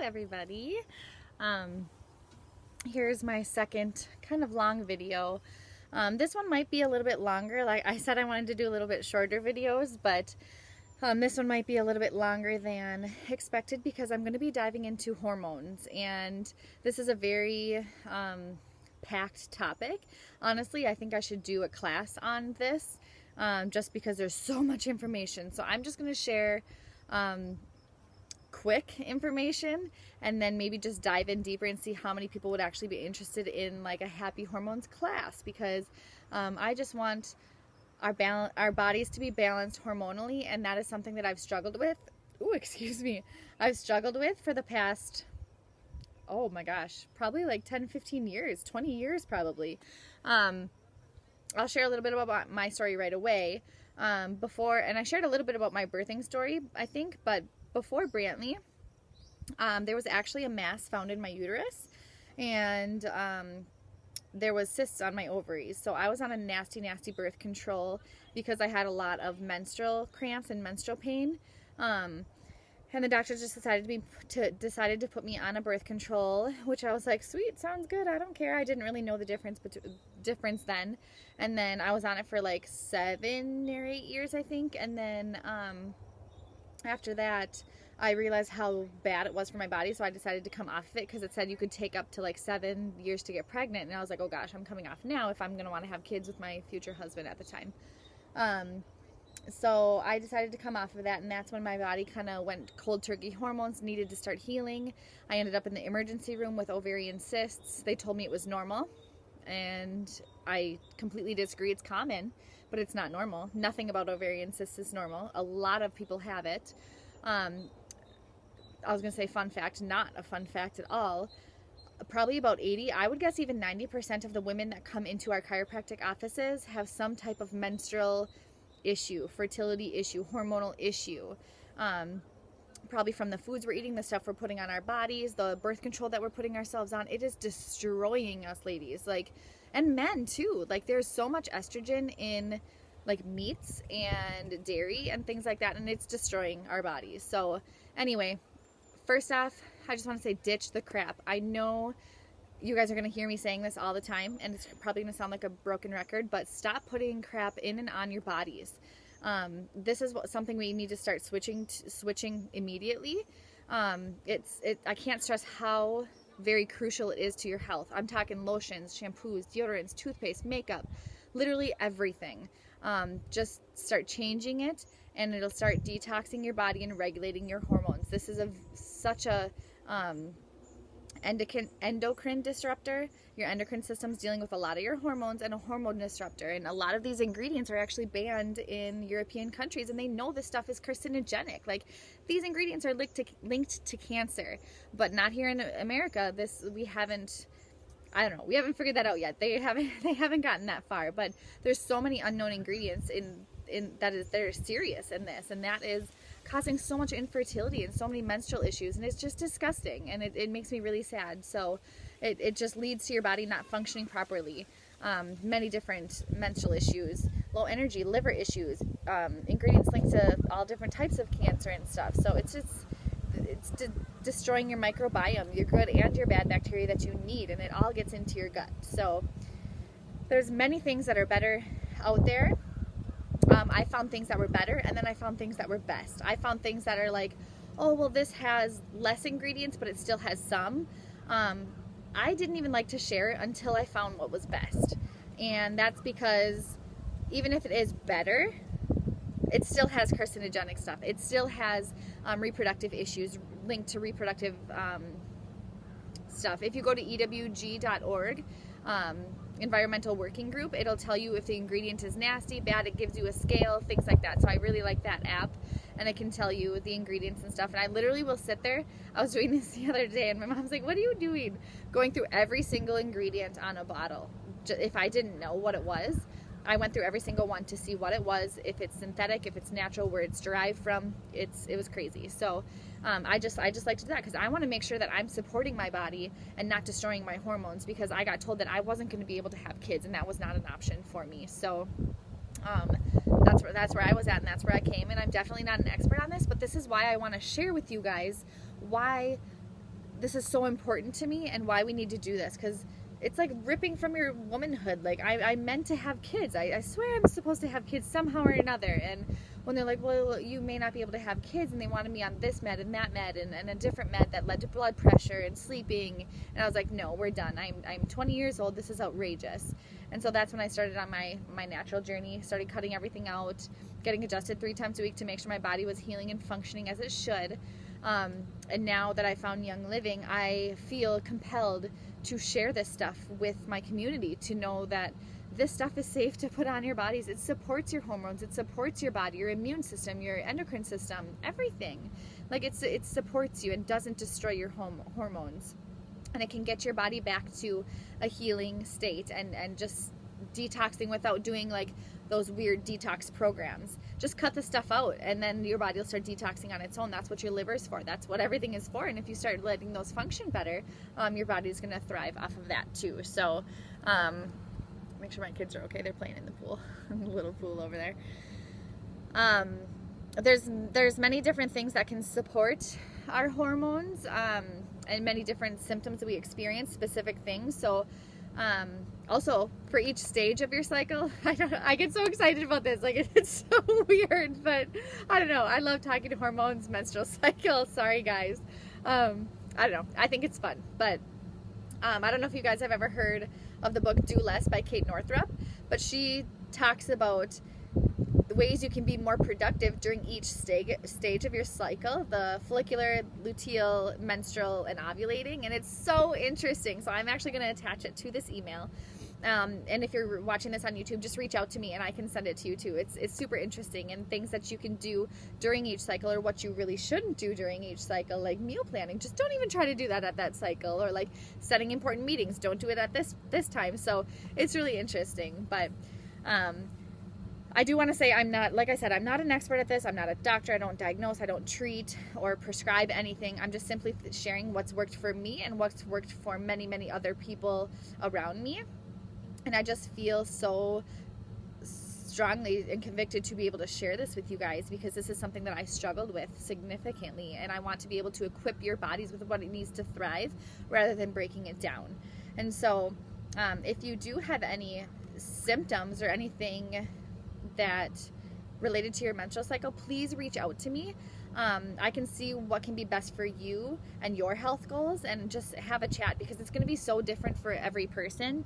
everybody. Here's my second kind of long video. This one might be a little bit longer. Like I said, I wanted to do a little bit shorter videos, but this one might be a little bit longer than expected because I'm going to be diving into hormones, and this is a very packed topic. Honestly, I think I should do a class on this just because there's so much information. So I'm just going to share quick information and then maybe just dive in deeper and see how many people would actually be interested in like a happy hormones class, because I just want our bodies to be balanced hormonally, and that is something that I've struggled with. I've struggled with for the past, oh my gosh, probably like 10-15 years, 20 years probably. I'll share a little bit about my story right away. And I shared a little bit about my birthing story, I think, but before Brantley, there was actually a mass found in my uterus, and there was cysts on my ovaries. So I was on a nasty birth control because I had a lot of menstrual cramps and menstrual pain. And the doctors just decided to put me on a birth control, which I was like, sweet, sounds good, I don't care. I didn't really know the difference then. And then I was on it for like 7 or 8 years, I think. And then after that, I realized how bad it was for my body, so I decided to come off of it because it said you could take up to like 7 years to get pregnant. And I was like, oh gosh, I'm coming off now if I'm going to want to have kids with my future husband at the time. So I decided to come off of that, and that's when my body kind of went cold turkey. Hormones needed to start healing. I ended up in the emergency room with ovarian cysts. They told me it was normal, and I completely disagree. It's common, but it's not normal. Nothing about ovarian cysts is normal. A lot of people have it. I was going to say fun fact, not a fun fact at all. Probably about 80, I would guess even 90% of the women that come into our chiropractic offices have some type of menstrual issue, fertility issue, hormonal issue. Probably from the foods we're eating, the stuff we're putting on our bodies, the birth control that we're putting ourselves on. It is destroying us, ladies. Like, and men too. Like, there's so much estrogen in like meats and dairy and things like that, and it's destroying our bodies. So anyway, first off, I just want to say ditch the crap. I know you guys are going to hear me saying this all the time, and it's probably going to sound like a broken record, but stop putting crap in and on your bodies. This is something we need to start switching immediately. I can't stress how very crucial it is to your health. I'm talking lotions, shampoos, deodorants, toothpaste, makeup, literally everything. Just start changing it, and it'll start detoxing your body and regulating your hormones. This is such a endocrine disruptor. Your endocrine system's dealing with a lot of your hormones, and a hormone disruptor. And a lot of these ingredients are actually banned in European countries, and they know this stuff is carcinogenic. Like, these ingredients are linked to cancer, but not here in America. We haven't figured that out yet. They haven't gotten that far. But there's so many unknown ingredients that are serious in this, and that is causing so much infertility and so many menstrual issues, and it's just disgusting, and it makes me really sad. So it just leads to your body not functioning properly. Many different menstrual issues, low energy, liver issues, ingredients linked to all different types of cancer and stuff. So it's destroying your microbiome, your good and your bad bacteria that you need, and it all gets into your gut. So there's many things that are better out there. I found things that were better, and then I found things that were best. I found things that are like, oh, well, this has less ingredients, but it still has some. I didn't even like to share it until I found what was best. And that's because even if it is better, it still has carcinogenic stuff. It still has reproductive issues linked to reproductive stuff. If you go to ewg.org, environmental working group, it'll tell you if the ingredient is nasty, bad. It gives you a scale, things like that. So I really like that app, and it can tell you the ingredients and stuff. And I literally will sit there. I was doing this the other day, and my mom's like, what are you doing? Going through every single ingredient on a bottle. If I didn't know what it was, I went through every single one to see what it was, if it's synthetic, if it's natural, where it's derived from. It was crazy. So I just like to do that because I want to make sure that I'm supporting my body and not destroying my hormones, because I got told that I wasn't going to be able to have kids, and that was not an option for me. So that's where I was at, and that's where I came. And I'm definitely not an expert on this, but this is why I want to share with you guys why this is so important to me and why we need to do this, because it's like ripping from your womanhood. Like, I meant to have kids. I swear I'm supposed to have kids somehow or another. And when they're like, well, you may not be able to have kids, and they wanted me on this med and that med and a different med that led to blood pressure and sleeping, and I was like, no, we're done. I'm 20 years old. This is outrageous. And so that's when I started on my natural journey, started cutting everything out, getting adjusted 3 times a week to make sure my body was healing and functioning as it should. And now that I found Young Living, I feel compelled to share this stuff with my community, to know that this stuff is safe to put on your bodies. It supports your hormones. It supports your body, your immune system, your endocrine system, everything. Like, it supports you and doesn't destroy your hormones. And it can get your body back to a healing state and just detoxing without doing like those weird detox programs. Just cut the stuff out, and then your body will start detoxing on its own. That's what your liver's for. That's what everything is for. And if you start letting those function better, your body's going to thrive off of that too. So make sure my kids are okay. They're playing in the pool, the little pool over there. There's many different things that can support our hormones, and many different symptoms that we experience, specific things. So also for each stage of your cycle, I get so excited about this. Like, it's so weird, but I don't know. I love talking to hormones, menstrual cycle. Sorry guys. I don't know. I think it's fun, but I don't know if you guys have ever heard of the book Do Less by Kate Northrup, but she talks about the ways you can be more productive during each stage of your cycle: the follicular, luteal, menstrual, and ovulating. And it's so interesting. So I'm actually going to attach it to this email. And if you're watching this on YouTube, just reach out to me and I can send it to you too. It's super interesting, and things that you can do during each cycle, or what you really shouldn't do during each cycle, like meal planning. Just don't even try to do that at that cycle, or like setting important meetings. Don't do it at this time. So it's really interesting. But I do want to say, I'm not, like I said, I'm not an expert at this. I'm not a doctor. I don't diagnose. I don't treat or prescribe anything. I'm just simply sharing what's worked for me and what's worked for many, many other people around me. And I just feel so strongly and convicted to be able to share this with you guys, because this is something that I struggled with significantly, and I want to be able to equip your bodies with what it needs to thrive rather than breaking it down. And so if you do have any symptoms or anything that related to your menstrual cycle, please reach out to me. I can see what can be best for you and your health goals, and just have a chat, because it's going to be so different for every person.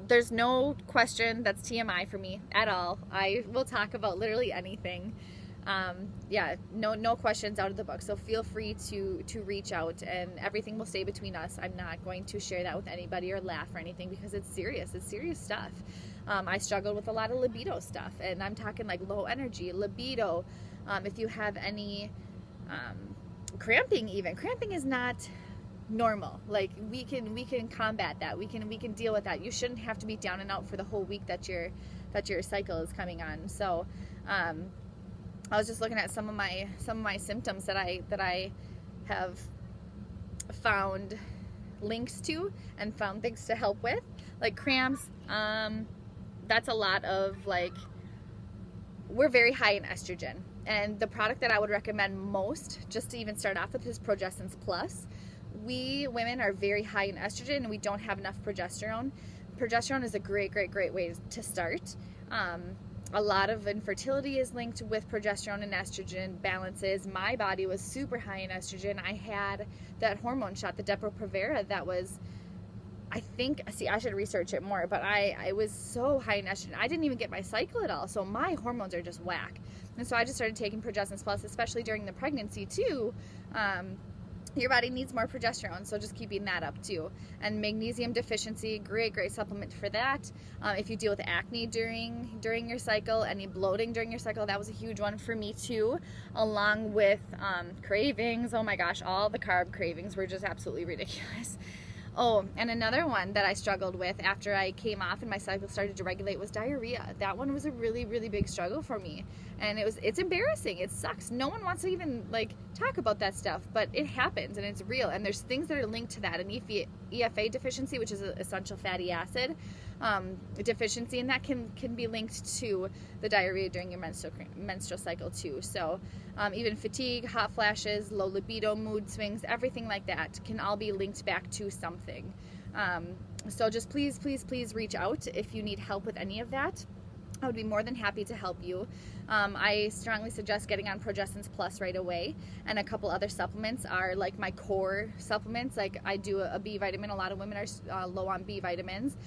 There's no question that's TMI for me at all. I will talk about literally anything. No questions out of the book. So feel free to reach out, and everything will stay between us. I'm not going to share that with anybody or laugh or anything, because it's serious stuff. I struggled with a lot of libido stuff, and I'm talking like low energy, libido. If you have any cramping, even cramping is not normal. Like, we can combat that. We can deal with that. You shouldn't have to be down and out for the whole week that your cycle is coming on. So I was just looking at some of my symptoms that I have found links to and found things to help with, like cramps. That's a lot of, like, we're very high in estrogen, and the product that I would recommend most, just to even start off with, is Progessence Plus. We women are very high in estrogen, and we don't have enough progesterone. Progesterone is a great way to start. A lot of infertility is linked with progesterone and estrogen balances. My body was super high in estrogen. I had that hormone shot, the Depo-Provera, that was, I should research it more, but I was so high in estrogen. I didn't even get my cycle at all, so my hormones are just whack. And so I just started taking Progessence Plus, especially during the pregnancy too. Your body needs more progesterone, so just keeping that up too. And magnesium deficiency, great supplement for that. If you deal with acne during your cycle, any bloating during your cycle, that was a huge one for me too. Along with cravings. Oh my gosh, all the carb cravings were just absolutely ridiculous. Oh, and another one that I struggled with after I came off and my cycle started to regulate was diarrhea. That one was a really big struggle for me. And it's embarrassing. It sucks. No one wants to even talk about that stuff, but it happens and it's real. And there's things that are linked to that. An EFA deficiency, which is an essential fatty acid, deficiency, and that can be linked to the diarrhea during your menstrual cycle too. So even fatigue, hot flashes, low libido, mood swings, everything like that can all be linked back to something. So just please reach out if you need help with any of that. I would be more than happy to help you. I strongly suggest getting on Progessence Plus right away, and a couple other supplements are like my core supplements. Like I do a B vitamin. A lot of women are low on B vitamins.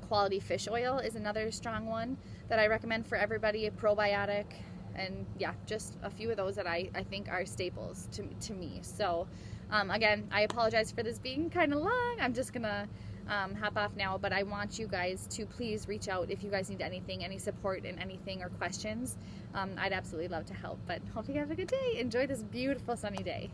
Quality fish oil is another strong one that I recommend for everybody. A probiotic, and yeah, just a few of those that I think are staples to me. So again, I apologize for this being kind of long. I'm just gonna hop off now, but I want you guys to please reach out if you guys need anything, any support in anything or questions. I'd absolutely love to help, but hope you have a good day. Enjoy this beautiful sunny day.